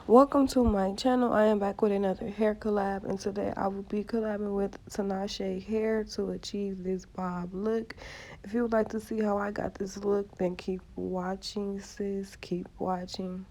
Welcome to my channel. I am back with another hair collab, and today I will be collabing with Tinashe Hair to achieve this bob look. If you would like to see how I got this look, then keep watching, sis. Keep watching.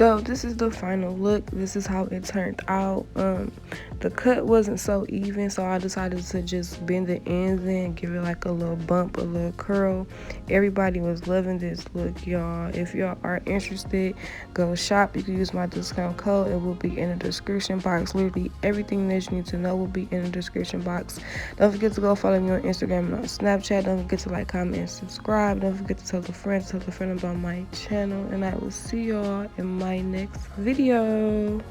So this is the final look. This is how it turned out. The cut wasn't so even, so I decided to just bend the ends in, give it like a little bump, a little curl. Everybody was loving this look, y'all. If y'all are interested, go shop. You can use my discount code. It will be in the description box. Literally everything that you need to know will be in the description box. Don't forget to go follow me on Instagram and on Snapchat. Don't forget to like, comment, and subscribe. Don't forget to tell a friend about my channel, and I will see y'all in my next video.